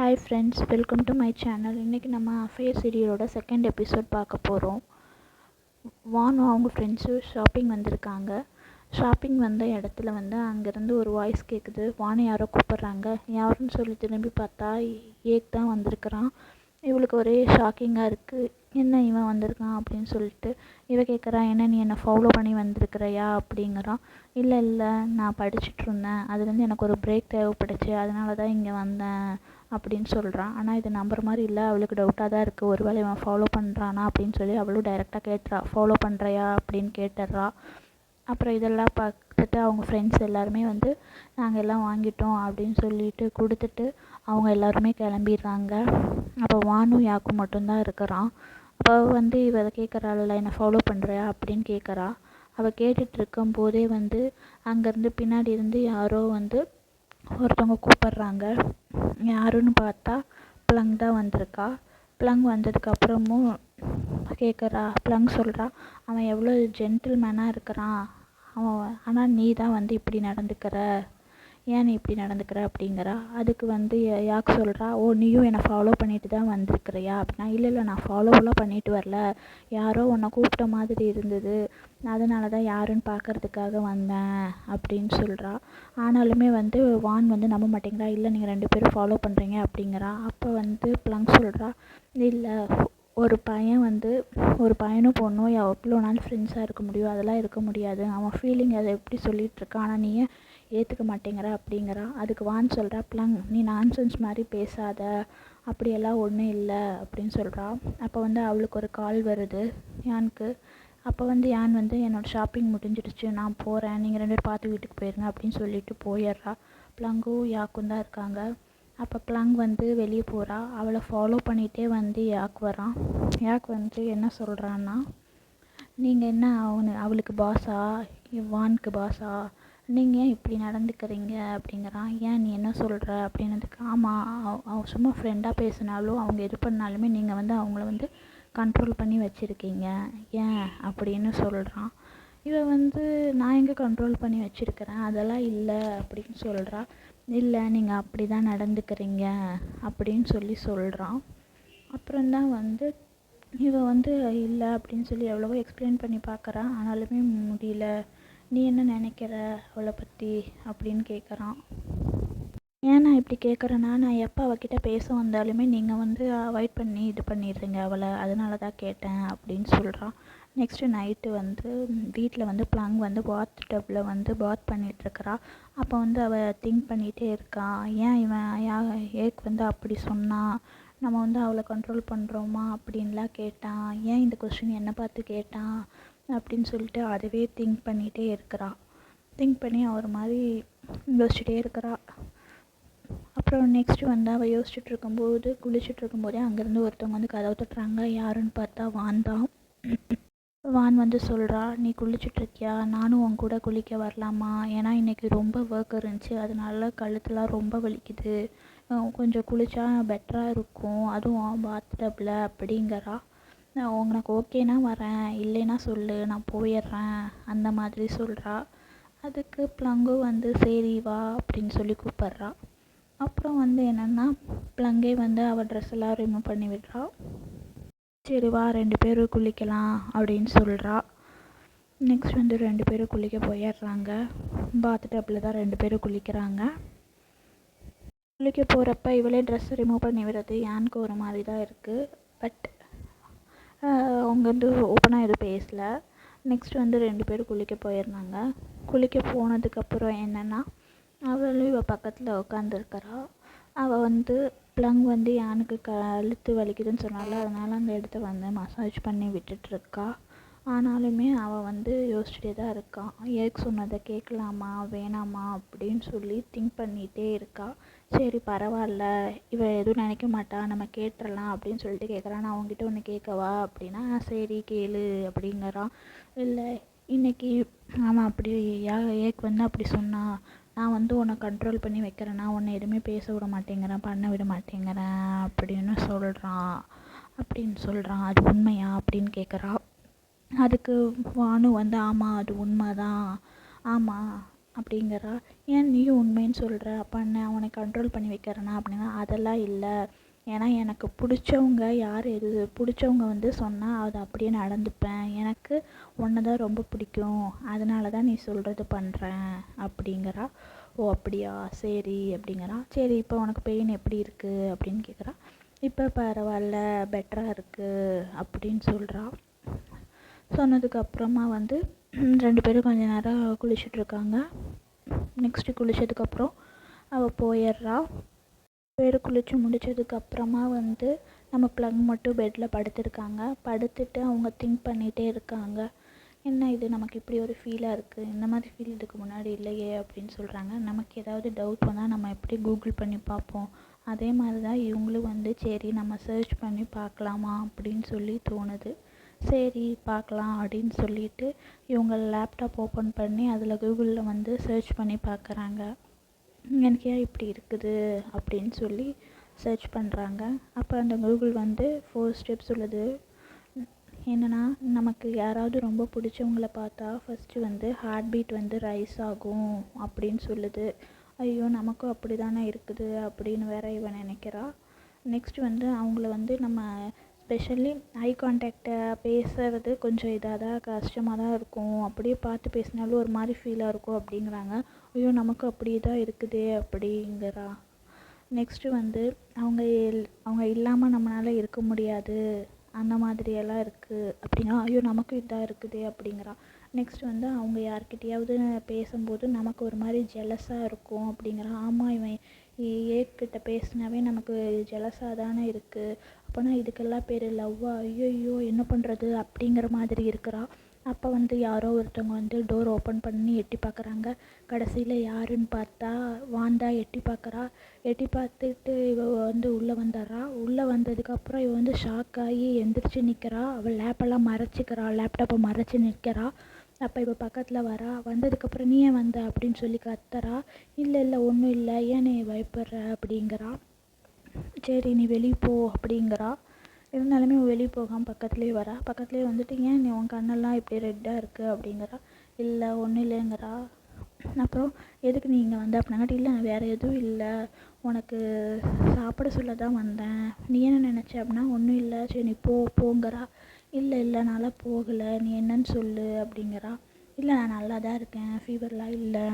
Hi friends, welcome to my channel. இன்றைக்கி நம்ம affair சீரியலோட second episode பார்க்க போகிறோம். வானும் அவங்க ஃப்ரெண்ட்ஸு ஷாப்பிங் வந்திருக்காங்க. ஷாப்பிங் வந்த இடத்துல அங்கேருந்து ஒரு வாய்ஸ் கேட்குது. வானு யாரோ கூப்பிட்றாங்க. யாருன்னு சொல்லி திரும்பி பார்த்தா ஏக் தான் வந்திருக்கிறான். இவளுக்கு ஒரே ஷாக்கிங்காக இருக்குது. என்ன இவன் வந்திருக்கான் அப்படின்னு சொல்லிட்டு இவ கேட்குறா, என்ன நீ என்னை ஃபாலோ பண்ணி வந்திருக்கிறையா அப்படிங்கிறான். இல்லை நான் படிச்சுட்டு இருந்தேன், அதுலேருந்து எனக்கு ஒரு பிரேக் தேவைப்பட்டுச்சு, அதனால தான் இங்கே வந்தேன் அப்படின்னு சொல்கிறான். ஆனால் இது நம்புற மாதிரி இல்லை. அவளுக்கு டவுட்டாக தான் இருக்குது. ஒருவேளை இவன் ஃபாலோ பண்ணுறானா அப்படின்னு சொல்லி அவளும் டைரெக்டாக கேட்டுறா. ஃபாலோ பண்ணுறியா அப்படின்னு கேட்டுடுறா. அப்புறம் இதெல்லாம் பார்த்துட்டு அவங்க ஃப்ரெண்ட்ஸ் எல்லாருமே நாங்கள் எல்லாம் வாங்கிட்டோம் அப்படின்னு சொல்லிட்டு கொடுத்துட்டு அவங்க எல்லாருமே கிளம்பிடுறாங்க. அப்போ வானும் யாக்கும் மட்டும்தான் இருக்கிறான். அப்போ இவ கேட்குறாள், என்னை ஃபாலோ பண்ணுறியா அப்படின்னு கேட்குறா. அவள் கேட்டுட்டு இருக்கும் போதே அங்கேருந்து பின்னாடி இருந்து யாரோ ஒருத்தவங்க கூப்பிட்றாங்க. யாருன்னு பார்த்தா ப்ளங் தான் வந்திருக்கா. ப்ளங் வந்ததுக்கப்புறமும் கேட்குறா. ப்ளங் சொல்கிறா, அவன் எவ்வளோ ஜென்டில்மேனாக இருக்கிறான், அவன் ஆனால் நீ தான் இப்படி நடந்துக்கிற, ஏன் நீ இப்படி நடந்துக்கிற அப்படிங்கிறா. அதுக்கு யாக் சொல்கிறா, ஓ நீயும் என்னை ஃபாலோ பண்ணிட்டு தான் வந்திருக்கிறியா அப்படின்னா. இல்லை நான் ஃபாலோவெலாம் பண்ணிட்டு வரல, யாரோ உன்னை கூப்பிட்ட மாதிரி இருந்தது, அதனால தான் யாருன்னு பார்க்கறதுக்காக வந்தேன் அப்படின்னு சொல்கிறா. ஆனாலுமே வான் நம்ப மாட்டேங்கிறா. இல்லை நீங்கள் 2 பேரும் ஃபாலோ பண்ணுறீங்க அப்படிங்கிறா. அப்போ ப்ளங் சொல்கிறா, இல்லை ஒரு பையன் ஒரு பையனும் பொண்ணும் எவ்வளோ நாள் ஃப்ரெண்ட்ஸாக இருக்க முடியும், அதெல்லாம் இருக்க முடியாது, அவன் ஃபீலிங் அதை எப்படி சொல்லிகிட்ருக்கான், ஆனால் நீ ஏன் ஏற்றுக்க மாட்டேங்கிற அப்படிங்கிறா. அதுக்கு வான் சொல்கிறா, ப்ளங் நீ நான்சென்ஸ் மாதிரி பேசாத, அப்படியெல்லாம் ஒன்றும் இல்லை அப்படின்னு சொல்கிறா. அப்போ அவளுக்கு ஒரு கால் வருது யானுக்கு. அப்போ யான் என்னோடய ஷாப்பிங் முடிஞ்சிடுச்சு, நான் போகிறேன், நீங்கள் 2 பேரும் பார்த்து வீட்டுக்கு போயிருங்க அப்படின்னு சொல்லிட்டு போயிடுறா. ப்ளங்கும் யாக்கும் தான் இருக்காங்க. அப்போ ப்ளங் வெளியே போகிறா. அவளை ஃபாலோ பண்ணிகிட்டே யாக் வரான். யாக் என்ன சொல்கிறான்னா, நீங்கள் என்ன அவளுக்கு பாஸா, வானுக்கு பாஸா, நீங்கள் ஏன் இப்படி நடந்துக்கிறீங்க அப்படிங்கிறான். ஏன் நீ என்ன சொல்கிற அப்படின்னதுக்கு, ஆமாம் அவன் சும்மா ஃப்ரெண்டாக பேசினாலும் அவங்க எது பண்ணாலுமே நீங்கள் அவங்கள கண்ட்ரோல் பண்ணி வச்சுருக்கீங்க, ஏன் அப்படின்னு சொல்கிறான். இவன் நான் எங்கே கண்ட்ரோல் பண்ணி வச்சுருக்கிறேன், அதெல்லாம் இல்லை அப்படின்னு சொல்கிறா. இல்லை நீங்கள் அப்படி தான் நடந்துக்கிறீங்க அப்படின்னு சொல்கிறான். அப்புறம்தான் இவன் இல்லை அப்படின்னு சொல்லி எவ்வளவோ எக்ஸ்பிளைன் பண்ணி பார்க்குறான். ஆனாலுமே முடியல. நீ என்ன நினைக்கிற அவளை பற்றி அப்படின்னு கேட்குறான். ஏன் நான் இப்படி கேட்குறேன்னா, நான் எப்போ அவகிட்ட பேச வந்தாலுமே நீங்கள் அவாய்ட் பண்ணி இது பண்ணிடுறீங்க அவளை, அதனால தான் கேட்டேன் அப்படின்னு சொல்கிறான். நெக்ஸ்ட்டு நைட்டு வீட்டில் ப்ளங் பாத் டப்பில் பாத் பண்ணிகிட்ருக்கிறா. அப்போ அவள் திங்க் பண்ணிகிட்டே இருக்கான், ஏன் இவன் ஏக் அப்படி சொன்னான், நம்ம அவளை கண்ட்ரோல் பண்ணுறோமா அப்படின்லாம் கேட்டான், ஏன் இந்த கொஸ்டின் என்னை பார்த்து கேட்டான் அப்படின்னு சொல்லிட்டு அதுவே திங்க் பண்ணிகிட்டே இருக்கிறா. திங்க் பண்ணி ஒரு மாதிரி யோசிச்சுட்டே இருக்கிறா. அப்புறம் நெக்ஸ்ட்டு அவள் யோசிச்சுட்டு இருக்கும்போது குளிச்சுட்டு இருக்கும்போதே அங்கேருந்து ஒருத்தவங்க கதவை தட்டுறாங்க. யாருன்னு பார்த்தா வான் தான். வான் சொல்கிறா, நீ குளிச்சுட்ருக்கியா, நானும் உன் கூட குளிக்க வரலாமா, ஏன்னா இன்றைக்கி ரொம்ப ஒர்க் இருந்துச்சு, அதனால கழுத்துலாம் ரொம்ப வலிக்குது, கொஞ்சம் குளித்தா பெட்டராக இருக்கும், அதுவும் பாத் டப்பில் அப்படிங்கிறா. உனக்கு ஓகேனா வரேன், இல்லைன்னா சொல்லு, நான் போயிடுறேன் அந்த மாதிரி சொல்கிறா. அதுக்கு ப்ளங்கும் சரி வா அப்படின்னு சொல்லி கூப்பிட்றா. அப்புறம் என்னென்னா ப்ளங்கே அவள் ட்ரெஸ் எல்லாம் ரிமூவ் பண்ணி விடுறா. சரி வா 2 பேரும் குளிக்கலாம் அப்படின்னு சொல்கிறா. நெக்ஸ்ட் 2 பேரும் குளிக்க போயிடுறாங்க. பாத் டப்பில் தான் 2 பேரும் குளிக்கிறாங்க. குளிக்க போகிறப்ப இவளே ட்ரெஸ் ரிமூவ் பண்ணி விடுறது யானுக்கு ஒரு மாதிரி தான் இருக்குது. பட் அவங்க ஓப்பனாக எதுவும் பேசலை. நெக்ஸ்ட் 2 பேரும் குளிக்க போயிடுறாங்க. குளிக்க போனதுக்கப்புறம் என்னென்னா அவளும் இவள் பக்கத்தில் உட்காந்துருக்கிறா. அவள் ப்ளங் யானுக்கு கழுத்து வலிக்குதுன்னு சொன்னால, அதனால் அந்த இடத்த மசாஜ் பண்ணி விட்டுட்ருக்கா. ஆனாலுமே அவள் யோசிச்சுட்டே தான் இருக்கான், ஏக் சொன்னதை கேட்கலாமா வேணாமா அப்படின்னு சொல்லி திங்க் பண்ணிகிட்டே இருக்கா. சரி பரவாயில்ல, இவள் எதுவும் நினைக்க மாட்டா, நம்ம கேட்டுடலாம் அப்படின்னு சொல்லிட்டு கேட்குறான். நான் அவங்ககிட்ட ஒன்று கேட்கவா அப்படின்னா, சரி கேளு அப்படிங்கிறான். இல்லை இன்றைக்கி ஆமாம் அப்படி ஏக் அப்படி சொன்னான், நான் உன்னை கண்ட்ரோல் பண்ணி வைக்கிறேன், நான் உன்னை எதுவுமே பேச விட மாட்டேங்கிறேன், பண்ண விட மாட்டேங்கிறேன் அப்படின்னு சொல்கிறான். அது உண்மையா அப்படின்னு கேட்குறா. அதுக்கு வானு ஆமாம் அது உண்மை தான், ஆமாம் அப்படிங்கிறா. ஏன் நீயும் உண்மைன்னு சொல்கிற, அப்போ என்ன அவனை கண்ட்ரோல் பண்ணி வைக்கிறேனா அப்படின்னா, அதெல்லாம் இல்லை, ஏன்னா எனக்கு பிடிச்சவங்க யார் எது பிடிச்சவங்க வந்து சொன்னால் அதை அப்படியே நடந்துப்பேன், எனக்கு உன்னை தான் ரொம்ப பிடிக்கும், அதனால தான் நீ சொல்கிறது பண்ணுறேன் அப்படிங்கிறா. ஓ அப்படியா, சரி அப்படிங்கிறா. சரி இப்போ உனக்கு பெயின் எப்படி இருக்குது அப்படின்னு கேட்குறா. இப்போ பரவாயில்ல, பெட்டராக இருக்குது அப்படின்னு சொல்கிறா. சொன்னதுக்கப்புறமா வந்து 2 பேரும் கொஞ்ச நேரம் குளிச்சுட்ருக்காங்க. நெக்ஸ்ட்டு குளித்ததுக்கப்புறம் அவள் போயிடுறா. பேர் குளித்து முடித்ததுக்கப்புறமா வந்து நம்ம ப்ளங் மட்டும் பெட்டில் படுத்திருக்காங்க. படுத்துட்டு அவங்க திங்க் பண்ணிகிட்டே இருக்காங்க. என்ன இது நமக்கு இப்படி ஒரு ஃபீலாக இருக்குது, இந்த மாதிரி ஃபீல் இதுக்கு முன்னாடி இல்லையே அப்படின்னு சொல்கிறாங்க. நமக்கு ஏதாவது டவுட் வந்தால் நம்ம எப்படி கூகுள் பண்ணி பார்ப்போம், அதே மாதிரி தான் இவங்களும் வந்து சரி நம்ம சர்ச் பண்ணி பார்க்கலாமா அப்படின்னு சொல்லி தோணுது. சரி பார்க்கலாம் அப்படின்னு சொல்லிட்டு இவங்க லேப்டாப் ஓப்பன் பண்ணி அதில் கூகுளில் வந்து சர்ச் பண்ணி பார்க்குறாங்க. எனக்கு ஏன் இப்படி இருக்குது அப்படின்னு சொல்லி சர்ச் பண்ணுறாங்க. அப்போ அந்த கூகுள் வந்து 4 ஸ்டெப்ஸ் உள்ளது. என்னென்னா, நமக்கு யாராவது ரொம்ப பிடிச்சவங்கள பார்த்தா ஃபஸ்ட்டு வந்து ஹார்ட் பீட் வந்து ரைஸ் ஆகும் அப்படின்னு சொல்லுது. ஐயோ நமக்கும் அப்படி தானே இருக்குது அப்படின்னு வேற இவன் நினைக்கிறா. நெக்ஸ்ட்டு வந்து அவங்கள வந்து நம்ம ஸ்பெஷலி ஐ கான்டாக்டை பேசுகிறது கொஞ்சம் இதாக தான் கஷ்டமாக தான் இருக்கும், அப்படியே பார்த்து பேசினாலும் ஒரு மாதிரி ஃபீலாக இருக்கும் அப்படிங்கிறாங்க. ஐயோ நமக்கு அப்படி தான் இருக்குதே அப்படிங்கிறா. நெக்ஸ்ட்டு வந்து அவங்க இல்லாமல் நம்மளால் இருக்க முடியாது, அந்த மாதிரியெல்லாம் இருக்குது அப்படின்னா, ஐயோ நமக்கும் இதாக இருக்குதே அப்படிங்கிறா. நெக்ஸ்ட் வந்து அவங்க யார்கிட்டையாவது பேசும்போது நமக்கு ஒரு மாதிரி ஜெலஸாக இருக்கும் அப்படிங்கிறா. ஆமாம், இவன் ஏக்கிட்ட பேசினாவே நமக்கு ஜெலஸாக தானே இருக்குது, அப்போனா இதுக்கெல்லாம் பேர் லவ்வா, ஐயோ என்ன பண்ணுறது அப்படிங்கிற மாதிரி இருக்கிறா. அப்போ வந்து யாரோ ஒருத்தவங்க வந்து டோர் ஓப்பன் பண்ணி எட்டி பார்க்குறாங்க. கடைசியில் யாருன்னு பார்த்தா வான் தான் எட்டி பார்க்குறா. எட்டி பார்த்துட்டு இவ வந்து உள்ளே வந்துடுறா. உள்ளே வந்ததுக்கப்புறம் இவ வந்து ஷாக் ஆகி எந்திரிச்சு நிற்கிறா. அவள் லேப்பெல்லாம் மறைச்சிக்கிறா, லேப்டாப்பை மறைச்சி நிற்கிறா. அப்போ இவ பக்கத்தில் வரா. வந்ததுக்கப்புறம் நீ ஏன் வந்த அப்படின்னு சொல்லி கத்துறா. இல்லை ஒன்றும் இல்லை, ஏன் நீ பயப்படுற அப்படிங்கிறா. சரி நீ வெளியே போ அப்படிங்கிறா. இருந்தாலுமே வெளியே போகாமல் பக்கத்துலேயே வரா. பக்கத்துலேயே வந்துட்டு ஏன் நீ உன் கண்ணெல்லாம் இப்படி ரெட்டாக இருக்குது அப்படிங்கிறா. இல்லை ஒன்றும் இல்லைங்கிறா. அப்புறம் எதுக்கு நீ இங்கே வந்த அப்படின்னாட்டி, இல்லை வேறு எதுவும் இல்லை, உனக்கு சாப்பிட சொல்ல தான் வந்தேன், நீ என்ன நினச்ச அப்படின்னா, ஒன்றும் இல்லை, சரி நீ போங்கிறா. இல்லை நான்லாம் போகலை, நீ என்னன்னு சொல்லு அப்படிங்கிறா. இல்லை நான் நல்லா தான் இருக்கேன், ஃபீவர்லாம் இல்லை,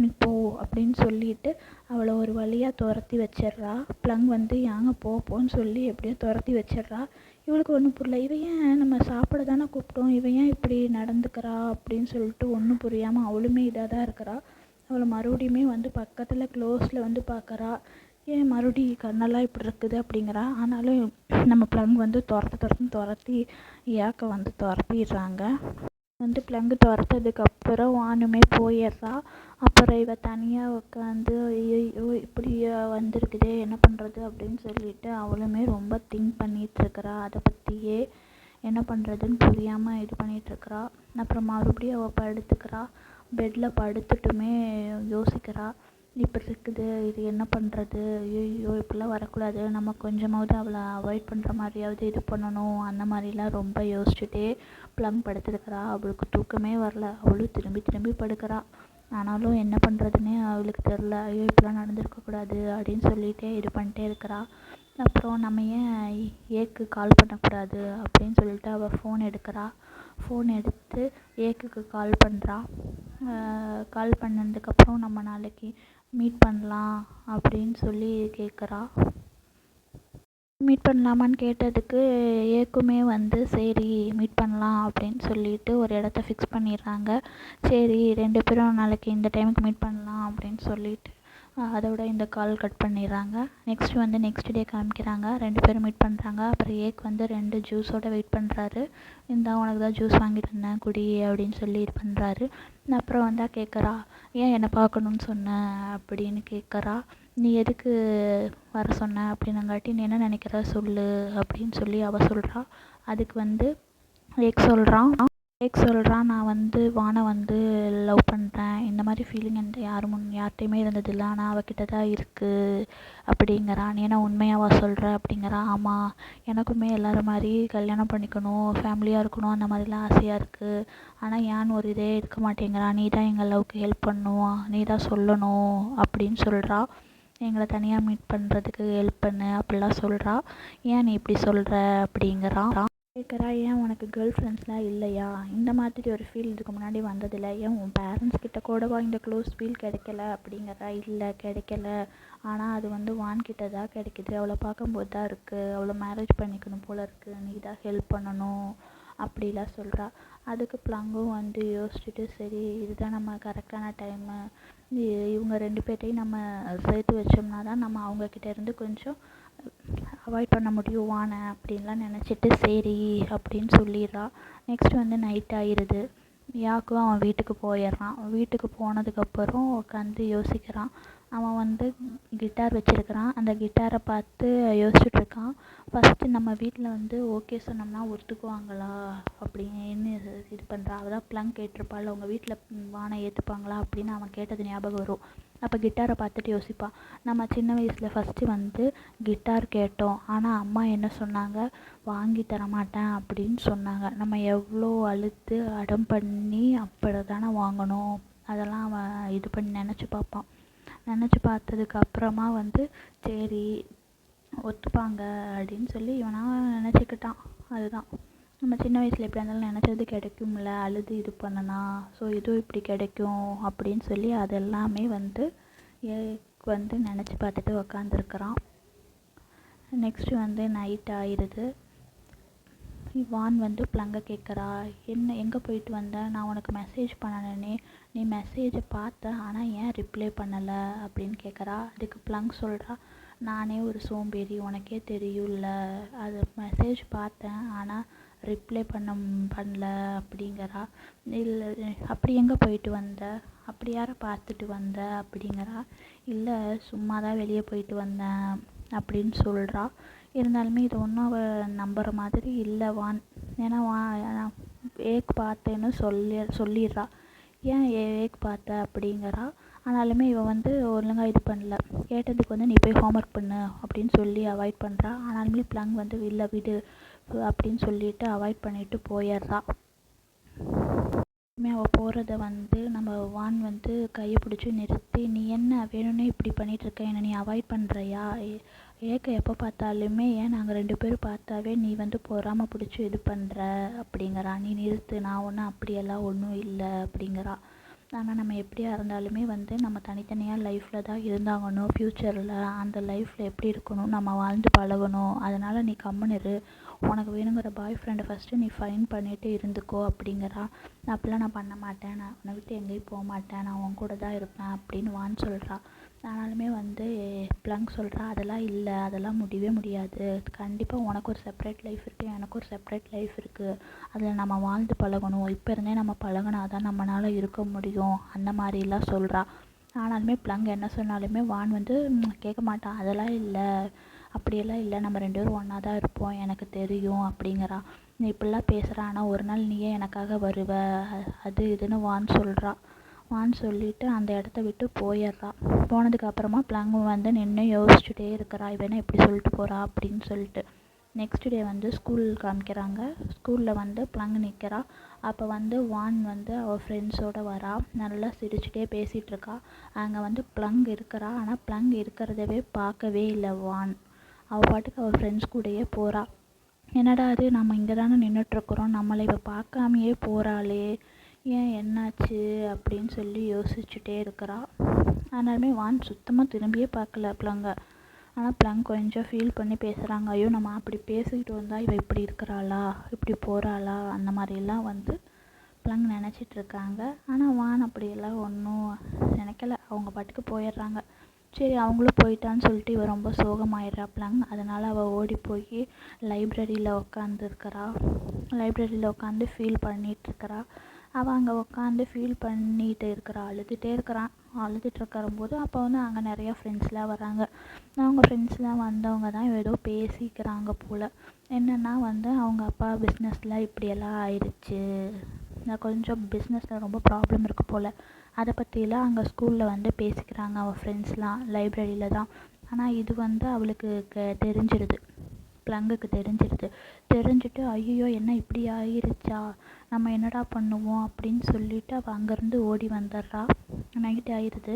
நீ போ அப்படின்னு சொல்லிட்டு அவளை ஒரு வழியாக துரத்தி வச்சிடுறா. ப்ளங் வந்து ஏங்க போன்னு சொல்லி எப்படியோ துரத்தி வச்சிடுறா. இவளுக்கு ஒன்றும் புரியல, இவன் ஏன் நம்ம சாப்பிட தானே கூப்பிட்டோம், இவன் ஏன் இப்படி நடந்துக்கிறா அப்படின்னு சொல்லிட்டு ஒன்றும் புரியாமல் அவளுமே இதாக தான் இருக்கிறா. அவளை மறுபடியுமே வந்து பக்கத்தில் க்ளோஸில் வந்து பார்க்குறா. ஏன் மறுபடியும் கண்ணெல்லாம் இப்படி இருக்குது அப்படிங்கிறா. ஆனாலும் நம்ம ப்ளங் வந்து துரத்தி ஏக்க வந்து துரத்திடுறாங்க. வந்து ப்ளங்கு துரத்ததுக்கப்புறம் வானுமே போயிடுறா. அப்புறம் இவ தனியாக உட்காந்து ஐயோ இப்படி வந்திருக்குதே என்ன பண்ணுறது அப்படின்னு சொல்லிட்டு அவளுமே ரொம்ப திங்க் பண்ணிகிட்ருக்கிறா. அதை பற்றியே என்ன பண்ணுறதுன்னு புரியாமல் இது பண்ணிகிட்ருக்கிறா. அப்புறம் மறுபடியும் அவள் படுத்துக்கிறா. பெட்டில் படுத்துட்டுமே யோசிக்கிறா, இப்படி இருக்குது, இது என்ன பண்ணுறது, ஐயோ இப்படிலாம் வரக்கூடாது, நம்ம கொஞ்சமாவது அவளை அவாய்ட் பண்ணுற மாதிரியாவது இது பண்ணணும், அந்த மாதிரிலாம் ரொம்ப யோசிச்சுட்டே ப்ளங் படுத்துருக்கிறா. அவளுக்கு தூக்கமே வரல. அவளும் திரும்பி படுக்கிறா. ஆனாலும் என்ன பண்ணுறதுன்னே அவளுக்கு தெரில. ஐயோ இப்படிலாம் நடந்திருக்கக்கூடாது அப்படின்னு சொல்லிகிட்டே இது பண்ணிட்டே இருக்கிறா. அப்புறம் நம்ம ஏன் ஏக்கு கால் பண்ணக்கூடாது அப்படின்னு சொல்லிட்டு அவள் ஃபோன் எடுக்கிறா. ஃபோன் எடுத்து ஏக்குக்கு கால் பண்ணுறா. கால் பண்ணதுக்கப்புறம் நம்ம நாளைக்கு மீட் பண்ணலாம் அப்படின்னு சொல்லி கேட்குறா. மீட் பண்ணலாமான்னு கேட்டதுக்கு ஏக்குமே வந்து சரி மீட் பண்ணலாம் அப்படின்னு சொல்லிட்டு ஒரு இடத்த ஃபிக்ஸ் பண்ணிடுறாங்க. சரி 2 பேரும் நாளைக்கு இந்த டைமுக்கு மீட் பண்ணலாம் அப்படின்னு சொல்லிட்டு அதோட இந்த கால் கட் பண்ணிடுறாங்க. நெக்ஸ்ட் டே காமிக்கிறாங்க. 2 பேரும் மீட் பண்ணுறாங்க. அப்புறம் ஏக் வந்து 2 ஜூஸோட வெயிட் பண்ணுறாரு. உனக்கு தான் ஜூஸ் வாங்கிட்டு வந்தேன் குடி அப்படின்னு சொல்லி இது பண்ணுறாரு. அப்புறம் வந்தால் கேட்குறா, ஏன் என்னை பார்க்கணுன்னு சொன்ன அப்படின்னு கேட்குறா. நீ எதுக்கு வர சொன்ன அப்படின்னங்காட்டி, நீ என்ன நினைக்கிற சொல்லு அப்படின்னு சொல்லி அவள் சொல்கிறா. அதுக்கு வந்து ஏக் சொல்கிறான், ஏக் சொல்கிறான், நான் வந்து வானை வந்து லவ் பண்ணுறேன், இந்த மாதிரி ஃபீலிங் என்கிட்ட யார்கிட்டையுமே இருந்ததில்லை, ஆனால் அவகிட்ட தான் இருக்குது அப்படிங்கிறான். நீ என்ன உண்மையாவா சொல்கிற அப்படிங்கிறான். ஆமாம், எனக்குமே எல்லோரும் மாதிரி கல்யாணம் பண்ணிக்கணும், ஃபேமிலியாக இருக்கணும், அந்த மாதிரிலாம் ஆசையாக இருக்குது. ஆனால் ஏன்னு ஒரு இதே இருக்க மாட்டேங்கிறான். நீ தான் எங்கள் லவ்வுக்கு ஹெல்ப் பண்ணணும், நீ தான் சொல்லணும் அப்படின்னு சொல்கிறா. எங்களை தனியாக மீட் பண்ணுறதுக்கு ஹெல்ப் பண்ணு அப்படிலாம் சொல்கிறா. ஏன் நீ இப்படி சொல்கிற அப்படிங்கிறான். கேட்குறா, ஏன் உனக்கு கேர்ள் ஃப்ரெண்ட்ஸ்லாம் இல்லையா? இந்த மாதிரி ஒரு ஃபீல் இதுக்கு முன்னாடி வந்ததில்லை. ஏன் உன் பேரண்ட்ஸ் கிட்ட கூடவா இந்த க்ளோஸ் ஃபீல் கிடைக்கல அப்படிங்கிறா. இல்லை கிடைக்கல, ஆனால் அது வந்து வான்கிட்ட தான் கிடைக்குது. அவளை பார்க்கும்போது தான் இருக்குது, அவளை மேரேஜ் பண்ணிக்கணும் போல் இருக்குது, நீ தான் ஹெல்ப் பண்ணணும் அப்படிலாம் சொல்கிறா. அதுக்கு ப்ளங்கும் வந்து யோசிச்சுட்டு, சரி இதுதான் நம்ம கரெக்டான டைமு, இவங்க 2 பேர்ட்டையும் நம்ம சேர்த்து வச்சோம்னா தான் நம்ம அவங்கக்கிட்ட இருந்து கொஞ்சம் அவாய்ட் பண்ண முடியும் வானை அப்படின்லாம் நினச்சிட்டு சரி அப்படின்னு சொல்லிடுறா. நெக்ஸ்ட் வந்து நைட் ஆயிடுது. யாக்கும் அவன் வீட்டுக்கு போயிடுறான். வீட்டுக்கு போனதுக்கப்புறம் உட்காந்து யோசிக்கிறான். அவன் வந்து கிட்டார் வச்சுருக்கிறான். அந்த கிட்டாரை பார்த்து யோசிச்சுட்ருக்கான். ஃபஸ்ட்டு நம்ம வீட்டில் வந்து ஓகே சொன்னோம்னா ஒத்துக்குவாங்களா அப்படின்னு இது பண்ணுறான். அவள் தான் ப்ளங் கேட்டிருப்பாள், உங்கள் வீட்டில் வானை ஏற்றுப்பாங்களா அப்படின்னு அவன் கேட்டது ஞாபகம் வரும். அப்போ கிட்டாரை பார்த்துட்டு யோசிப்பான், நம்ம சின்ன வயசில் ஃபஸ்ட்டு வந்து கிட்டார் கேட்டோம், ஆனால் அம்மா என்ன சொன்னாங்க, வாங்கி தரமாட்டேன் அப்படின்னு சொன்னாங்க. நம்ம எவ்வளோ அழுத்து அடம் பண்ணி அப்படி தானே வாங்கினோம். அதெல்லாம் அவன் இது பண்ணி நினச்சி பார்ப்பான். நினச்சி பார்த்ததுக்கு அப்புறமா வந்து சரி ஒத்துப்பாங்க அப்படின்னு சொல்லி இவனாக நினச்சிக்கிட்டான். அதுதான் நம்ம சின்ன வயசில் எப்படியா இருந்தாலும் நினச்சது கிடைக்கும்ல, அழுது இது பண்ணனா, ஸோ இதுவும் இப்படி கிடைக்கும் அப்படின்னு சொல்லி அதெல்லாமே வந்து வந்து நினச்சி பார்த்துட்டு உக்காந்துருக்குறான். நெக்ஸ்ட்டு வந்து நைட் ஆயிடுது. வான் வந்து ப்ளங்கை கேட்குறா, என்ன எங்கே போயிட்டு வந்த, நான் உனக்கு மெசேஜ் பண்ணனே, நீ மெசேஜை பார்த்த ஆனால் ஏன் ரிப்ளை பண்ணலை அப்படின்னு கேட்குறா. அதுக்கு ப்ளங் சொல்கிறா, நானே ஒரு சோம்பேறி, உனக்கே தெரியும்ல, அது மெசேஜ் பார்த்தேன் ஆனால் ரிப்ளை பண்ணல அப்படிங்கிறா. இல்லை, அப்படி எங்கே போயிட்டு வந்த, அப்படி யாரை பார்த்துட்டு வந்த அப்படிங்கிறா. இல்லை சும்மா தான் வெளியே போயிட்டு வந்தேன் அப்படின்னு சொல்கிறா. இருந்தாலுமே இது ஒன்றும் அவள் நம்புகிற மாதிரி இல்லை வான். ஏன்னா ஏக் பார்த்தேன்னு சொல்லிடுறா. ஏன் ஏக் பார்த்த அப்படிங்கிறா. ஆனாலுமே இவன் வந்து ஒழுங்காக இது பண்ணல. கேட்டதுக்கு வந்து நீ போய் ஹோம்ஒர்க் பண்ணு அப்படின்னு சொல்லி அவாய்ட் பண்ணுறா. ஆனாலுமே ப்ளங் வந்து இல்லை விடு அப்படின்னு சொல்லிட்டு அவாய்ட் பண்ணிட்டு போயிடுறா. அவள் போகிறத வந்து நம்ம வான் வந்து கையை பிடிச்சி நிறுத்தி, நீ என்ன வேணும்னே இப்படி பண்ணிகிட்ருக்க, என்னை நீ அவாய்ட் பண்ணுறியா, ஏக்க எப்போ பார்த்தாலுமே ஏன் நாங்கள் 2 பேரும் பார்த்தாவே நீ வந்து பொறாமல் பிடிச்சி இது பண்ணுற அப்படிங்கிறா. நீ நிறுத்து, நான் ஒன்றும் அப்படியெல்லாம் ஒன்றும் இல்லை அப்படிங்கிறா. ஆனால் நம்ம எப்படியா இருந்தாலுமே வந்து நம்ம தனித்தனியாக லைஃப்பில் தான் இருந்தாகணும். ஃப்யூச்சரில் அந்த லைஃப்பில் எப்படி இருக்கணும், நம்ம வாழ்ந்து பழகணும். அதனால் நீ கம்முன்னு இரு, உனக்கு வேணுங்கிற பாய் ஃப்ரெண்டை ஃபஸ்ட்டு நீ ஃபைண்ட் பண்ணிவிட்டு இருந்துக்கோ அப்படிங்கிறா. அப்படிலாம் நான் பண்ண மாட்டேன், நான் உன்னை விட்டு எங்கேயும் போக மாட்டேன், நான் உன் கூட தான் இருப்பேன் அப்படின்னு வான் சொல்கிறா. ஆனாலுமே வந்து ப்ளங் சொல்கிறா, அதெல்லாம் இல்லை, அதெல்லாம் முடியவே முடியாது, கண்டிப்பாக உனக்கு ஒரு செப்பரேட் லைஃப் இருக்குது, எனக்கு ஒரு செப்பரேட் லைஃப் இருக்குது, அதில் நம்ம வாழ்ந்து பழகணும், இப்போ இருந்தே நம்ம பழகினா தான் நம்மளால் இருக்க முடியும் அந்த மாதிரிலாம் சொல்கிறா. ஆனாலுமே ப்ளங் என்ன சொன்னாலுமே வான் வந்து கேட்க மாட்டான். அதெல்லாம் இல்லை, அப்படியெல்லாம் இல்லை, நம்ம 2 பேரும் ஒன்றா தான் இருப்போம், எனக்கு தெரியும் அப்படிங்கிறா. நீ இப்படிலாம் பேசுகிற, ஆனால் ஒரு நாள் நீயே எனக்காக வருவ, அது இதுன்னு வான் சொல்கிறா. வான் சொல்லிவிட்டு அந்த இடத்த விட்டு போயிடுறா. போனதுக்கு அப்புறமா ப்ளங் வந்து நின்று யோசிச்சுட்டே இருக்கிறா, இவனை எப்படி சொல்லிட்டு போகிறா அப்படின்னு சொல்லிட்டு. நெக்ஸ்ட் டே வந்து ஸ்கூல் காமிக்கிறாங்க. ஸ்கூலில் வந்து ப்ளங் நிற்கிறா. அப்போ வந்து வான் வந்து அவள் ஃப்ரெண்ட்ஸோடு வரா. நல்லா சிரிச்சுட்டே பேசிகிட்ருக்கா. அங்கே வந்து ப்ளங் இருக்கிறா. ஆனால் ப்ளங் இருக்கிறதவே பார்க்கவே இல்லை வான். அவள் பாட்டுக்கு அவள் ஃப்ரெண்ட்ஸ் கூடயே போகிறா. என்னடா அது, நம்ம இங்கே தானே நின்றுட்டுருக்குறோம், நம்மளை இவள் பார்க்காமையே போகிறாளே, ஏன் என்னாச்சு அப்படின்னு சொல்லி யோசிச்சுட்டே இருக்கிறா. ஆனாலுமே வான் சுத்தமாக திரும்பியே பார்க்கல ப்ளங்கை. ஆனால் ப்ளங் கொஞ்சம் ஃபீல் பண்ணி பேசுகிறாங்க. ஐயோ நம்ம அப்படி பேசிக்கிட்டு வந்தால் இவள் இப்படி இருக்கிறாளா, இப்படி போகிறாளா, அந்த மாதிரிலாம் வந்து ப்ளங் நினச்சிட்ருக்காங்க. ஆனால் வான் அப்படியெல்லாம் ஒன்றும் நினைக்கல, அவங்க பாட்டுக்கு போயிடுறாங்க. சரி அவங்களும் போயிட்டான்னு சொல்லிட்டு இவள் ரொம்ப சோகமாயிடுறா ப்ளங். அதனால் அவள் ஓடி போய் லைப்ரரியில் உட்காந்துருக்கிறா. லைப்ரரியில் உட்காந்து ஃபீல் பண்ணிகிட்ருக்கிறா. அவள் அங்கே உட்காந்து ஃபீல் பண்ணிகிட்டு இருக்கிறா, அழுதுகிட்ருக்கும்போது அப்போ வந்து அங்கே நிறையா ஃப்ரெண்ட்ஸ்லாம் வராங்க. அவங்க ஃப்ரெண்ட்ஸ்லாம் வந்தவங்க தான் ஏதோ பேசிக்கிறாங்க போல். என்னென்னா வந்து அவங்க அப்பா பிஸ்னஸில் இப்படியெல்லாம் ஆயிடுச்சு, கொஞ்சம் பிஸ்னஸில் ரொம்ப ப்ராப்ளம் இருக்குது போல். அதை பற்றிலாம் அங்கே ஸ்கூலில் வந்து பேசிக்கிறாங்க அவள் ஃப்ரெண்ட்ஸ்லாம், லைப்ரரியில் தான். ஆனால் இது வந்து அவளுக்கு தெரிஞ்சிடுது, ப்ளங்குக்கு தெரிஞ்சுட்டு ஐயோ என்ன இப்படி ஆயிருச்சா, நம்ம என்னடா பண்ணுவோம் அப்படின்னு சொல்லிட்டு அவள் அங்கேருந்து ஓடி வந்துடுறா. நைட் ஆயிடுது,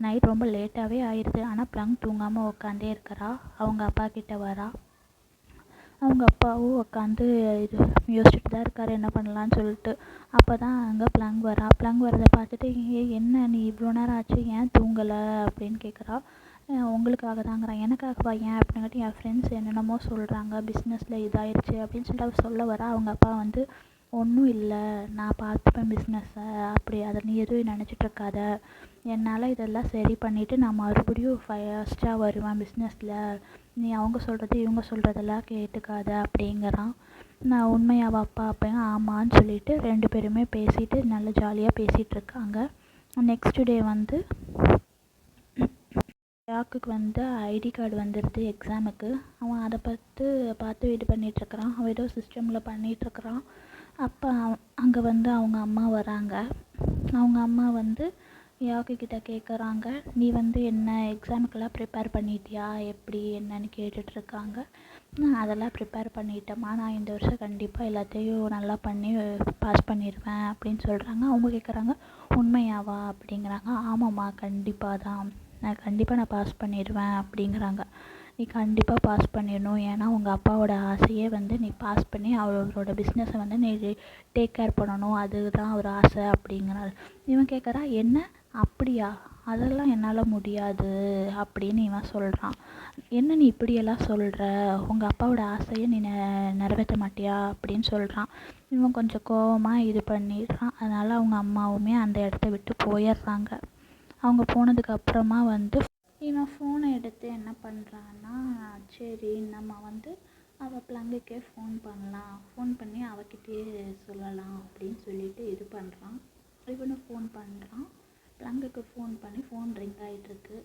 நைட் ரொம்ப லேட்டாகவே ஆயிடுது. ஆனால் ப்ளங் தூங்காமல் உட்காந்தே இருக்கிறா. அவங்க அப்பா கிட்ட வரா. அவங்க அப்பாவும் உட்காந்து இது யோசிச்சுட்டு தான் இருக்கார் என்ன பண்ணலான்னு சொல்லிட்டு. அப்போ தான் அங்கே ப்ளங் வரதை பார்த்துட்டு என்ன நீ இவ்வளோ நேரம் ஆச்சு ஏன் தூங்கலை அப்படின்னு கேட்குறா. உங்களுக்காக தாங்கிறான். எனக்காகவா, ஏன் அப்படிங்காட்டி என் ஃப்ரெண்ட்ஸ் என்னென்னமோ சொல்கிறாங்க, பிஸ்னஸில் இதாகிடுச்சு அப்படின்னு சொல்லிட்டு அவர் சொல்ல வர அவங்க அப்பா வந்து ஒன்றும் இல்லை, நான் பார்த்துப்பேன் பிஸ்னஸை, அப்படி அதை நீ எதுவும் நினச்சிட்ருக்காத, என்னால் இதெல்லாம் சரி பண்ணிவிட்டு நான் மறுபடியும் ஃபஸ்ட்டாக வருவேன் பிஸ்னஸில், நீ அவங்க சொல்கிறது இவங்க சொல்கிறதெல்லாம் கேட்டுக்காத அப்படிங்கிறான். நான் உண்மையாவா அப்பா அப்பையும் ஆமான்னு சொல்லிட்டு 2 பேருமே பேசிட்டு நல்லா ஜாலியாக பேசிகிட்ருக்காங்க. நெக்ஸ்ட் டே வந்து யாக்குக்கு வந்து ஐடி கார்டு வந்துடுது எக்ஸாமுக்கு. அவன் அதை பார்த்து இது பண்ணிகிட்ருக்குறான். அவன் ஏதோ சிஸ்டமில் பண்ணிகிட்ருக்குறான். அப்போ அங்கே வந்து அவங்க அம்மா வராங்க. அவங்க அம்மா வந்து யாக்குக்கிட்ட கேட்குறாங்க, நீ வந்து என்ன எக்ஸாமுக்கெல்லாம் ப்ரிப்பேர் பண்ணிட்டியா, எப்படி என்னன்னு கேட்டுட்ருக்காங்க. நான் அதெல்லாம் ப்ரிப்பேர் பண்ணிட்டேம்மா, நான் இந்த வருஷம் கண்டிப்பாக எல்லாத்தையும் நல்லா பண்ணி பாஸ் பண்ணிடுவேன் அப்படின்னு சொல்கிறாங்க. அவங்க கேட்குறாங்க உண்மையாவா அப்படிங்கிறாங்க. ஆமாம்மா கண்டிப்பாக தான், நான் பாஸ் பண்ணிடுவேன் அப்படிங்கிறாங்க. நீ கண்டிப்பாக பாஸ் பண்ணிடணும், ஏன்னா உங்கள் அப்பாவோட ஆசையே வந்து நீ பாஸ் பண்ணி அவரோட பிஸ்னஸை வந்து நீ டேக் கேர் பண்ணணும், அதுதான் அவர் ஆசை அப்படிங்கிறாரு. இவன் கேட்குறா என்ன அப்படியா, அதெல்லாம் என்னால் முடியாது அப்படின்னு இவன் சொல்கிறான். என்ன நீ இப்படியெல்லாம் சொல்கிற, உங்கள் அப்பாவோட ஆசையை நீ நிறைவேற்ற மாட்டியா அப்படின்னு சொல்கிறான். இவன் கொஞ்சம் கோவமாக இது பண்ணிடுறான். அதனால் அவங்க அம்மாவுமே அந்த இடத்த விட்டு போயிடுறாங்க. அவங்க போனதுக்கப்புறமா வந்து இவன் ஃபோனை எடுத்து என்ன பண்ணுறான்னா, சரி நம்ம வந்து அவள் ப்ளங்குக்கே ஃபோன் பண்ணலாம், ஃபோன் பண்ணி அவகிட்டயே சொல்லலாம் அப்படின்னு சொல்லிட்டு இது பண்ணுறான். இவனும் ஃபோன் பண்ணுறான். ப்ளங்குக்கு ஃபோன் பண்ணி ஃபோன் ரிங் ஆகிட்டுருக்கு.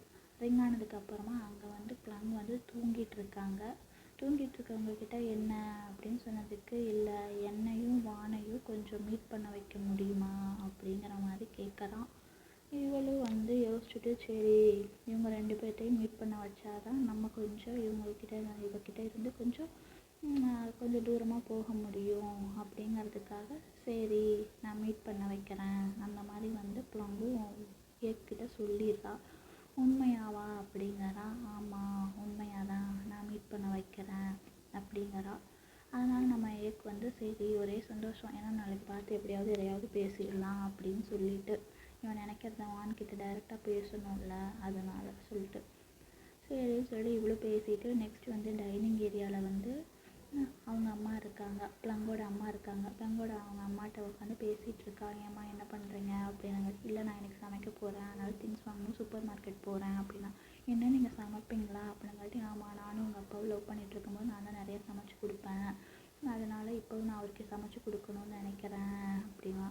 ரிங் ஆனதுக்கப்புறமா அங்கே வந்து ப்ளங் வந்து தூங்கிட்டுருக்காங்க. தூங்கிட்டுருக்கவங்கக்கிட்ட என்ன அப்படின்னு சொன்னதுக்கு, இல்லை என்னையும் வானையும் கொஞ்சம் மீட் பண்ண வைக்க முடியுமா அப்படிங்கிற மாதிரி கேட்குறான். இவளும் வந்து யோசிச்சுட்டு சரி இவங்க 2 பேர்த்தையும் மீட் பண்ண வச்சாதான் நம்ம கொஞ்சம் இவகிட்ட இருந்து கொஞ்சம் தூரமாக போக முடியும் அப்படிங்கிறதுக்காக சரி நான் மீட் பண்ண வைக்கிறேன் அந்த மாதிரி வந்து ப்ளங்கும் ஏக்கிட்ட சொல்லிடுறா. உண்மையாவா அப்படிங்கிறா. ஆமாம் உண்மையாக தான், நான் மீட் பண்ண வைக்கிறேன் அப்படிங்கிறா. அதனால் நம்ம ஏக் வந்து சரி ஒரே சந்தோஷம், ஏன்னா நாளைக்கு பார்த்து எப்படியாவது எதையாவது பேசிடலாம் அப்படின்னு சொல்லிட்டு, இவன் நினைக்கிறத வான்கிட்ட டைரெக்டாக பேசணும்ல, அதனால் சொல்லிட்டு சரின்னு சொல்லி இவ்வளோ பேசிட்டு நெக்ஸ்ட் வந்து டைனிங் ஏரியாவில் வந்து அவங்க அம்மா இருக்காங்க, ப்ளங்கோட அம்மா இருக்காங்க. ப்ளங்கோட அவங்க அம்மாட்ட உட்காந்து பேசிகிட்டு இருக்காங்க. ஏம்மா என்ன பண்ணுறீங்க அப்படின்னாங்க. இல்லை நான் எனக்கு சமைக்க போகிறேன், அதனால் திங்ஸ் வாங்கணும், சூப்பர் மார்க்கெட் போகிறேன் அப்படின்னா. என்ன நீங்கள் சமைப்பீங்களா அப்படின்னாட்டி, ஆமாம் நானும் உங்கள் அப்பாவும் லவ் பண்ணிகிட்டு இருக்கும்போது நான் தான் நிறைய சமைச்சு கொடுப்பேன், அதனால் இப்போவும் நான் அவருக்கு சமைச்சு கொடுக்கணும்னு நினைக்கிறேன் அப்படின்னா.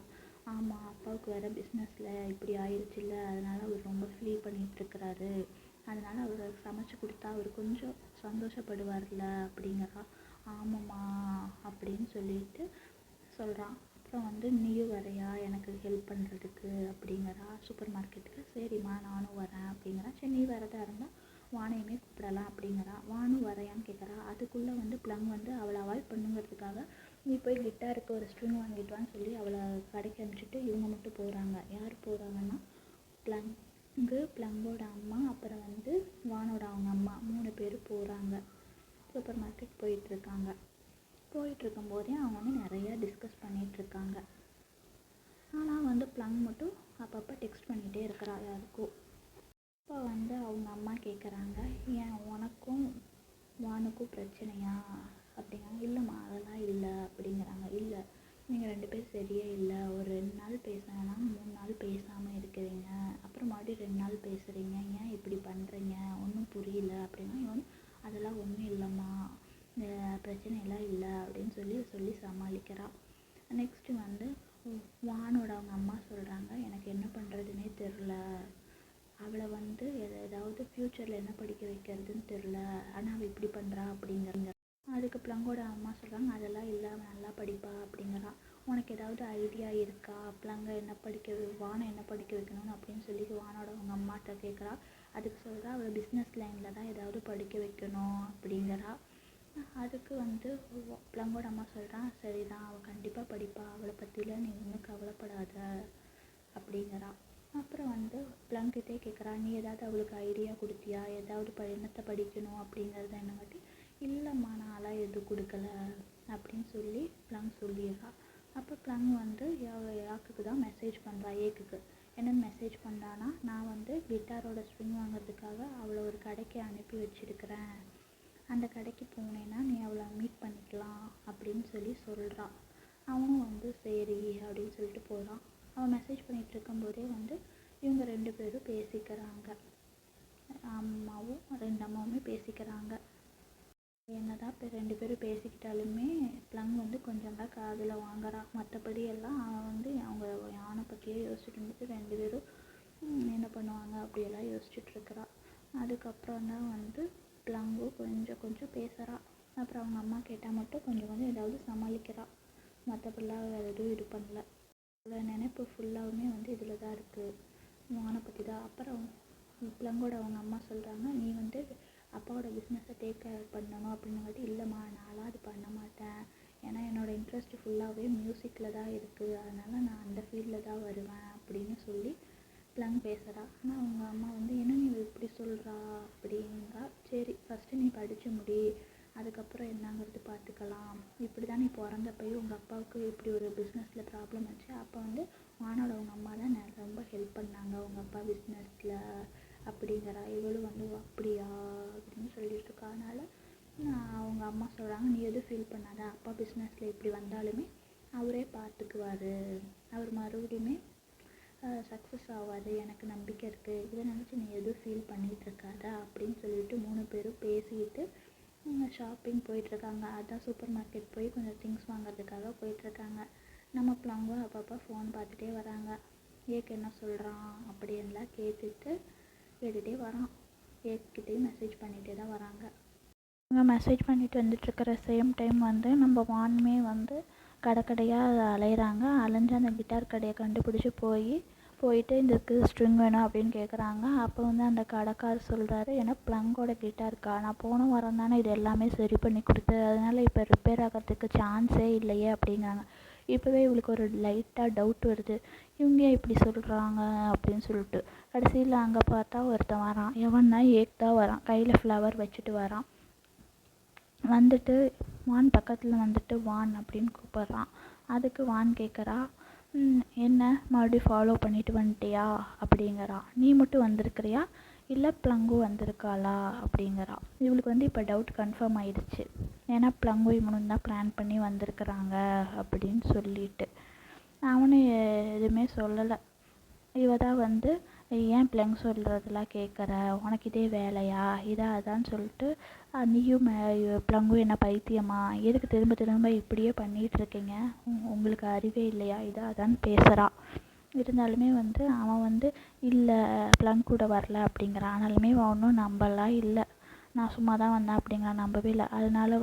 ஆமாம் அப்பாவுக்கு வேறு பிஸ்னஸில் இப்படி ஆயிடுச்சுல்ல, அதனால் அவர் ரொம்ப ஃபீல் பண்ணிகிட்ருக்கிறாரு, அதனால் அவர் சமைச்சு கொடுத்தா அவர் கொஞ்சம் சந்தோஷப்படுவார்ல அப்படிங்கிறா. ஆமாம்மா அப்படின்னு சொல்லிட்டு சொல்கிறான். அப்புறம் வந்து நீயும் வரையா எனக்கு ஹெல்ப் பண்ணுறதுக்கு அப்படிங்கிறா சூப்பர் மார்க்கெட்டுக்கு. சரிம்மா நானும் வரேன் அப்படிங்கிறா. சரி நீ வரதா இருந்தால் வானையுமே கூப்பிடலாம் அப்படிங்கிறா. வானும் வரையான்னு கேட்குறா. அதுக்குள்ளே வந்து ப்ளங் வந்து அவளை அவாய்ட் பண்ணுங்கிறதுக்காக நீ போய் கிட்டாருக்கு ஒரு ஸ்ட்ரிங் வாங்கிட்டு வான்னு சொல்லி அவளை கடைக்கு அனுப்பிச்சிட்டு இவங்க மட்டும் போகிறாங்க. யார் போகிறாங்கன்னா ப்ளங்கோட அம்மா, அப்புறம் வந்து வானோட அவங்க அம்மா 3 பேர் போகிறாங்க. சூப்பர் மார்க்கெட் போயிட்டுருக்காங்க. போயிட்டுருக்கும்போதே அவங்க வந்து நிறையா டிஸ்கஸ் பண்ணிகிட்ருக்காங்க. ஆனால் வந்து ப்ளங் மட்டும் அப்பப்போ டெக்ஸ்ட் பண்ணிகிட்டே இருக்கிறா யாருக்கும். இப்போ வந்து அவங்க அம்மா கேட்குறாங்க, ஏன் உனக்கும் வானுக்கும் பிரச்சனையா அப்படிங்கிறாங்க. இல்லைம்மா அதெல்லாம் இல்லை அப்படிங்கிறாங்க. இல்லை நீங்கள் 2 பேர் சரியே இல்லை, ஒரு 2 நாள் பேசினா 3 நாள் பேசாமல் இருக்கிறீங்க, அப்புறம் மறுபடியும் 2 நாள் பேசுகிறீங்க, ஏன் இப்படி பண்ணுறீங்க ஒன்றும் புரியல அப்படின்னா. இவன் அதெல்லாம் ஒன்றும் இல்லைம்மா, பிரச்சனையெல்லாம் இல்லை அப்படின்னு சொல்லி சமாளிக்கிறாள். நெக்ஸ்ட்டு வந்து வானோட அவங்க அம்மா சொல்கிறாங்க, எனக்கு என்ன பண்ணுறதுனே தெரில, அவளை வந்து ஏதாவது ஃப்யூச்சரில் என்ன படிக்க வைக்கிறதுன்னு தெரில, ஆனால் அவள் இப்படி பண்ணுறா அப்படிங்கிறாங்க. அதுக்கு ப்ளங்கோட அம்மா சொல்கிறாங்க, அதெல்லாம் இல்லை அவன் நல்லா படிப்பா அப்படிங்கிறான். உனக்கு ஏதாவது ஐடியா இருக்கா, பிள்ளைங்க என்ன படிக்க வானை என்ன படிக்க வைக்கணும்னு அப்படின்னு சொல்லி வானோட அவங்க அம்மாட்ட கேட்குறா. அதுக்கு சொல்கிறா அவளை பிஸ்னஸ் லைனில் தான் ஏதாவது படிக்க வைக்கணும் அப்படிங்கிறா. அதுக்கு பிள்ளைங்கோட அம்மா சொல்கிறான், சரிதான் அவள் கண்டிப்பாக படிப்பா, அவளை பற்றிலாம் நீ ஒன்றும் கவலைப்படாத அப்படிங்கிறா. அப்புறம் பிள்ளைங்கிட்டே கேட்குறா, நீ ஏதாவது அவளுக்கு ஐடியா கொடுத்தியா, ஏதாவது என்னத்தை படிக்கணும் அப்படிங்கிறத என்னங்காட்டி, இல்லைம்மா நான்லாம் எதுவும் கொடுக்கல அப்படின்னு சொல்லி பிள்ளைங்க சொல்லிடுறா. அப்போ பிள்ளைங்க யாக்குக்கு தான் மெசேஜ் பண்ணுறா, ஏக்குக்கு என்னென்னு மெசேஜ் பண்ணுறான்னா, நான் கிட்டாரோட ஸ்ட்ரிங் வாங்குறதுக்காக அவளை ஒரு கடைக்கு அனுப்பி வச்சிருக்கிறேன், அந்த கடைக்கு போனேன்னா நீ அவளை மீட் பண்ணிக்கலாம் அப்படின்னு சொல்லி சொல்கிறா. அவனும் சரி அப்படின்னு சொல்லிட்டு போகிறான். அவன் மெசேஜ் பண்ணிகிட்டு இருக்கும்போதே இவங்க 2 பேரும் பேசிக்கிறாங்க. ரெண்டு அம்மாவுமே பேசிக்கிறாங்க. என்னதான் இப்போ 2 பேரும் பேசிக்கிட்டாலுமே பிள்ளைங்க கொஞ்சம் தான் காதில் வாங்குறா. மற்றபடி எல்லாம் அவன் அவங்க யானை பற்றியே யோசிச்சுட்டு இருந்துட்டு 2 பேரும் என்ன பண்ணுவாங்க அப்படியெல்லாம் யோசிச்சுட்டு இருக்கிறா. அதுக்கப்புறம் தான் பிள்ளைங்க கொஞ்சம் கொஞ்சம் பேசுகிறா. அப்புறம் அவங்க அம்மா கேட்டால் மட்டும் கொஞ்சம் ஏதாவது சமாளிக்கிறா. மற்றபடிலாம் வேறு எதுவும் இது பண்ணல. நினைப்பு ஃபுல்லாகவுமே இதில் தான் இருக்குது, வானை பற்றி தான். அப்புறம் பிள்ளைங்கோட அவங்க அம்மா சொல்கிறாங்க, நீ அப்பாவோட பிஸ்னஸை டேக் கேர் பண்ணணும் அப்படின்னுங்காட்டி, இல்லைம்மா நான்லாம் அது பண்ண மாட்டேன், ஏன்னா என்னோடய இன்ட்ரெஸ்ட் ஃபுல்லாகவே மியூசிக்கில் தான் இருக்குது, அதனால் நான் அந்த ஃபீல்டில் தான் வருவேன் அப்படின்னு சொல்லி பிள்ளைங்க பேசுகிறா. ஆனால் அவங்க அம்மா என்ன நீ இப்படி சொல்கிறா அப்படிங்கிறா. சரி ஃபஸ்ட்டு நீ படித்து முடி, அதுக்கப்புறம் என்னங்கிறது பார்த்துக்கலாம், இப்படி தான் நீ பிறந்தப்பையும் உங்கள் அப்பாவுக்கு இப்படி ஒரு பிஸ்னஸில் ப்ராப்ளம் வந்துச்சு, அப்போ வானோட அவங்க அம்மா தான் ரொம்ப ஹெல்ப் பண்ணாங்க உங்கள் அப்பா பிஸ்னஸில் அப்படிங்கிறா. இவளும் அப்படியா அப்படின்னு சொல்லிட்டு இருக்கா. அதனால் அவங்க அம்மா சொல்கிறாங்க, நீ எதுவும் ஃபீல் பண்ணாத, அப்பா பிஸ்னஸில் இப்படி வந்தாலுமே அவரே பார்த்துக்குவார், அவர் மறுபடியுமே சக்ஸஸ் ஆவார், எனக்கு நம்பிக்கை இருக்குது, இதை நினச்சி நீ எதுவும் ஃபீல் பண்ணிகிட்டு இருக்காத அப்படின்னு சொல்லிட்டு 3 பேரும் பேசிக்கிட்டு ஷாப்பிங் போயிட்டுருக்காங்க. அதான் சூப்பர் மார்க்கெட் போய் கொஞ்சம் திங்ஸ் வாங்குறதுக்காக போயிட்டுருக்காங்க. நம்ம பிள்ளைங்க அப்பப்போ ஃபோன் பார்த்துட்டே வராங்க. ஏக்கு என்ன சொல்கிறான் அப்படின்லாம் கேட்டுகிட்டே வரான். ஏக்கிட்டையும் மெசேஜ் பண்ணிகிட்டே தான் வராங்க. இவங்க மெசேஜ் பண்ணிட்டு வந்துட்டுருக்கிற சேம் டைம் நம்ம வானுமே கடை கடையாக அலையிறாங்க. அலைஞ்சு அந்த கிட்டார் கடையை கண்டுபிடிச்சி போயிட்டு இதுக்கு ஸ்ட்ரிங் வேணும் அப்படின்னு கேட்குறாங்க. அப்போ அந்த கடைக்காரர் சொல்கிறாரு, ஏன்னா பிளங்கோட கிட்டாருக்கா, நான் போன வாரம் தானே இது எல்லாமே சரி பண்ணி கொடுத்தேன், அதனால் இப்போ ரிப்பேர் ஆகிறதுக்கு சான்ஸே இல்லையே அப்படிங்கிறாங்க. இப்போவே இவளுக்கு ஒரு லைட்டாக டவுட் வருது, இவங்க ஏன் இப்படி சொல்கிறாங்க அப்படின்னு சொல்லிட்டு. கடைசியில் அங்கே பார்த்தா ஒருத்தன் வரான். எவன்னா ஏக் தான் வரான், கையில் ஃப்ளவர் வச்சுட்டு வரான். வான் பக்கத்தில் வான் அப்படின்னு கூப்பிட்றான். அதுக்கு வான் கேட்குறா, என்ன மறுபடியும் ஃபாலோ பண்ணிட்டு வந்துட்டியா அப்படிங்கிறா. நீ மட்டும் வந்திருக்கிறியா இல்லை பிளங்கு வந்திருக்காளா அப்படிங்கிறா. இவளுக்கு இப்போ டவுட் கன்ஃபார்ம் ஆயிடுச்சு, ஏன்னா பிளங்கு இவனும் தான் பிளான் பண்ணி வந்திருக்கிறாங்க அப்படின்னு சொல்லிட்டு. அவனும் எதுவுமே சொல்லலை. இவ தான் ஏன் பிள்ளைங்க சொல்கிறதெல்லாம் கேட்குற, உனக்கு இதே வேலையா அதான்னு சொல்லிட்டு, நீயும் பிள்ளைங்கும் என்ன பைத்தியமா, எதுக்கு திரும்ப திரும்ப இப்படியே பண்ணிகிட்ருக்கீங்க, உங்களுக்கு அறிவே இல்லையா, அதான்னு பேசுகிறா. இருந்தாலுமே அவன் இல்லை பிள்ளைங்க கூட வரல அப்படிங்கிறான். ஆனாலுமே அவன் ஒன்றும் நம்பலாம் இல்லை, நான் சும்மா தான் வந்தேன் அப்படிங்கிறான், நம்பவே இல்லை. அதனால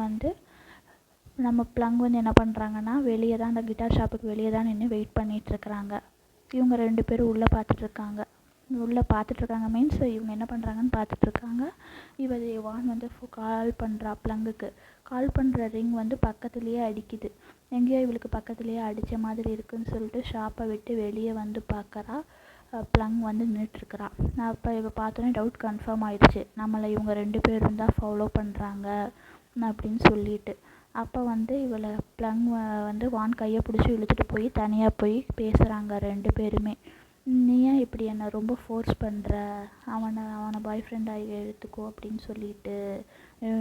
நம்ம பிள்ளைங்க என்ன பண்ணுறாங்கன்னா, வெளியே தான் அந்த கிட்டார் ஷாப்புக்கு வெளியே தான் நின்று வெயிட் பண்ணிகிட்ருக்குறாங்க. இவங்க 2 பேரும் உள்ளே பார்த்துட்ருக்காங்க. மீன்ஸ் இவங்க என்ன பண்ணுறாங்கன்னு பார்த்துட்ருக்காங்க. வான் கால் பண்ணுறா பிளங்குக்கு. கால் பண்ணுற ரிங் பக்கத்துலேயே அடிக்குது. எங்கேயோ இவளுக்கு பக்கத்துலேயே அடித்த மாதிரி இருக்குதுன்னு சொல்லிட்டு ஷாப்பை விட்டு வெளியே பார்க்குறா. பிளங் நின்றுட்டுருக்குறா. அப்போ இவ பார்த்தோன்னே டவுட் கன்ஃபார்ம் ஆயிடுச்சு, நம்மளை இவங்க 2 பேரும் தான் ஃபாலோ பண்ணுறாங்க அப்படின்னு சொல்லிட்டு. அப்போ இவளை பிளங் வான் கையை பிடிச்சி இழுத்துட்டு போய் தனியாக போய் பேசுகிறாங்க 2 பேருமே. நீ ஏன் இப்படி என்னை ரொம்ப ஃபோர்ஸ் பண்ணுற, அவனை பாய் ஃப்ரெண்டாக எடுத்துக்கோ அப்படின்னு சொல்லிட்டு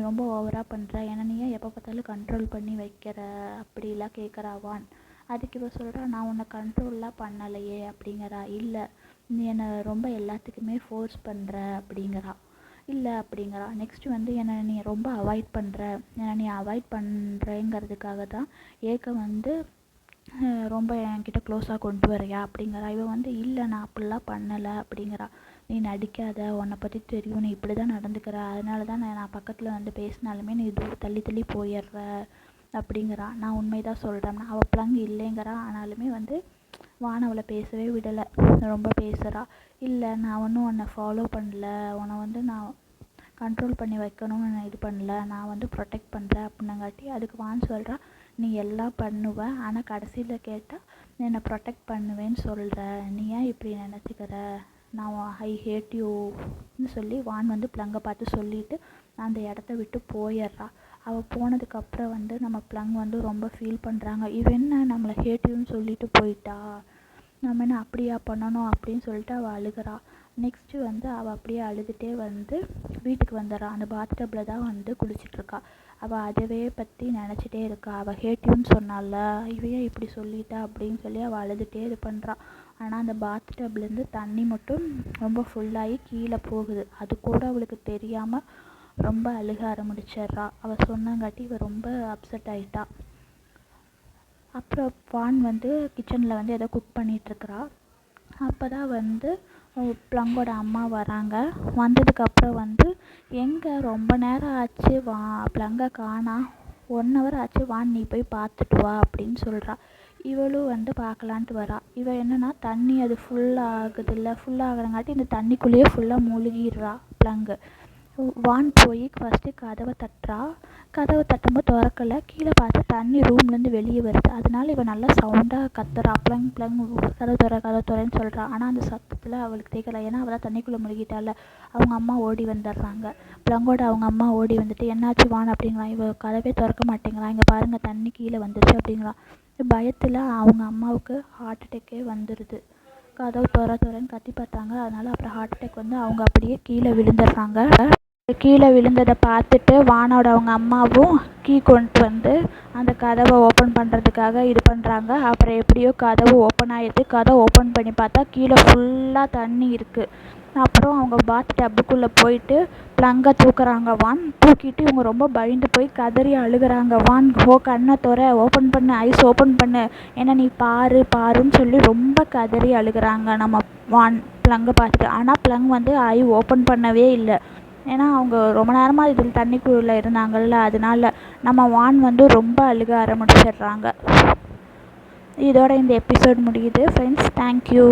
ரொம்ப ஓவராக பண்ணுற, ஏன்னா நீ ஏன் எப்போ பார்த்தாலும் கண்ட்ரோல் பண்ணி வைக்கிற அப்படிலாம் கேட்குறா வான். அதுக்கு இவ சொல்கிறா, நான் உன்னை கண்ட்ரோல்லாம் பண்ணலையே அப்படிங்கிறா. இல்லை நீ என்னை ரொம்ப எல்லாத்துக்குமே ஃபோர்ஸ் பண்ணுற அப்படிங்கிறா. இல்லை அப்படிங்கிறா. நெக்ஸ்ட்டு என்னை நீ ரொம்ப அவாய்ட் பண்ணுற, என்னை நீ அவாய்ட் பண்ணுறேங்கிறதுக்காக தான் ஏக்க ரொம்ப என்கிட்ட க்ளோஸாக கொண்டு வரியா அப்படிங்கிறா. இவன் இல்லை நான் அப்படிலாம் பண்ணலை அப்படிங்கிறா. நீ நடிக்காத, உன்னை பற்றி தெரியும், நீ இப்படி தான் நடந்துக்கிற, அதனால தான் நான் பக்கத்தில் பேசினாலுமே நீ தள்ளி தள்ளி போயிடுற அப்படிங்கிறா. நான் உண்மை தான் சொல்கிறேன். அவள் ப்ளங் இல்லைங்கிறா. ஆனாலுமே வந்து வான் அவளை பேசவே விடலை, ரொம்ப பேசுகிறா. இல்லை நான் ஒன்றும் உன்னை ஃபாலோ பண்ணல, உன்னை வந்து நான் கண்ட்ரோல் பண்ணி வைக்கணும்னு நான் இது பண்ணல, நான் வந்து ப்ரொடெக்ட் பண்ணுறேன் அப்படின்னங்காட்டி அதுக்கு வான் சொல்கிறா, நீ எல்லாம் பண்ணுவ, ஆனால் கடைசியில் கேட்டால் நீ என்னை ப்ரொடெக்ட் பண்ணுவேன்னு சொல்கிற, நீ ஏன் இப்படி நினச்சிக்கிற, நான் ஐ ஹேட் யூன்னு சொல்லி வான் வந்து ப்ளங்கை பார்த்து சொல்லிவிட்டு அந்த இடத்த விட்டு போயிடுறா. அவள் போனதுக்கப்புறம் வந்து நம்ம ப்ளங் வந்து ரொம்ப ஃபீல் பண்ணுறாங்க. இவன் என்ன நம்மளை ஹேட் யூன்னு சொல்லிட்டு போயிட்டா, நம்ம என்ன அப்படியா பண்ணணும் அப்படின்னு சொல்லிட்டு அவள் அழுகிறா. நெக்ஸ்ட்டு வந்து அவள் அப்படியே அழுதுகிட்டே வந்து வீட்டுக்கு வந்துடுறா. அந்த பாத்டப்பில் தான் வந்து குளிச்சிட்ருக்கா. அவள் அதவே பற்றி நினச்சிட்டே இருக்கா. அவள் ஹேட்யூன்னு சொன்னால, இவையே இப்படி சொல்லிட்டா அப்படின்னு சொல்லி அவள் அழுதுகிட்டே இது பண்ணுறா. ஆனால் அந்த பாத்டப்லேருந்து தண்ணி மட்டும் ரொம்ப ஃபுல்லாகி கீழே போகுது. அது கூட அவளுக்கு தெரியாமல் ரொம்ப அழுக ஆரம்பிச்சிட்றா. அவள் சொன்னங்காட்டி இவள் ரொம்ப அப்செட் ஆகிட்டா. அப்புறம் வான் வந்து கிச்சனில் வந்து ஏதோ குக் பண்ணிகிட்ருக்குறா. அப்போ தான் வந்து ப்ளங்கோட அம்மா வராங்க. வந்ததுக்கப்புறம் வந்து எங்கே ரொம்ப நேரம் ஆச்சு, ப்ளங்கை காணா, 1 ஹவர் ஆச்சு, வான் நீ போய் பார்த்துட்டு வா அப்படின்னு சொல்கிறா. இவளும் வந்து பார்க்கலான்ட்டு வரா. இவள் என்னென்னா தண்ணி அது ஃபுல்லாகுதில்ல, ஃபுல்லாகிறங்காட்டி இந்த தண்ணிக்குள்ளேயே ஃபுல்லாக மூழ்கிடுறா ப்ளங்கு. வான் போய் ஃபஸ்ட்டு கதவை தட்டுறா. கதவை தட்டும்போது திறக்கலை. கீழே பார்த்து தண்ணி ரூம்லேருந்து வெளியே வருது. அதனால இவன் நல்லா சவுண்டாக கத்துறா, ப்ளங் ப்ளங் கதவு துறன்னு சொல்கிறா. ஆனால் அந்த சத்தத்தில் அவளுக்கு கேட்கல, ஏன்னா அவள் தான் தண்ணிக்குள்ளே முழுகிட்டால. அவங்க அம்மா ஓடி வந்துடுறாங்க. ப்ளங்கோட அவங்க அம்மா ஓடி வந்துட்டு என்னாச்சு வான் அப்படிங்கிறான். இவள் கதவே திறக்க மாட்டேங்கிறான், இங்கே பாருங்கள் தண்ணி கீழே வந்துருச்சு அப்படிங்கிறான். பயத்தில் அவங்க அம்மாவுக்கு ஹார்ட் அட்டாக்கே வந்துடுது. கதவு துறன்னு கத்தி பார்த்தாங்க. அதனால் அப்புறம் ஹார்ட் அட்டாக் வந்து அவங்க அப்படியே கீழே விழுந்துடுறாங்க. கீழே விழுந்ததை பார்த்துட்டு வானோட அவங்க அம்மாவும் கொண்டு வந்து அந்த கதவை ஓப்பன் பண்ணுறதுக்காக இது பண்ணுறாங்க. அப்புறம் எப்படியோ கதவு ஓப்பன் ஆகிடுது. கதவை ஓப்பன் பண்ணி பார்த்தா கீழே ஃபுல்லாக தண்ணி இருக்குது. அப்புறம் அவங்க பாத் டப்புக்குள்ளே போயிட்டு ப்ளங்கை தூக்குறாங்க. வான் தூக்கிட்டு இவங்க ரொம்ப பயந்து போய் கதறி அழுகிறாங்க. வான் கண்ணை ஓப்பன் பண்ணு, ஐஸ் ஓப்பன் பண்ணு, ஏன்னா நீ பாருன்னு சொல்லி ரொம்ப கதறி அழுகிறாங்க நம்ம வான் ப்ளங்கை பார்த்துட்டு. ஆனால் ப்ளங் வந்து ஐ ஓப்பன் பண்ணவே இல்லை. ஏன்னா அவங்க ரொம்ப நேரமாக இதில் தண்ணிக்குள்ளே இருந்தாங்கள்ல, அதனால நம்ம வான் வந்து ரொம்ப அழுக ஆரம்பிச்சிடுறாங்க. இதோட இந்த எபிசோட் முடியுது ஃப்ரெண்ட்ஸ். தேங்க்யூ.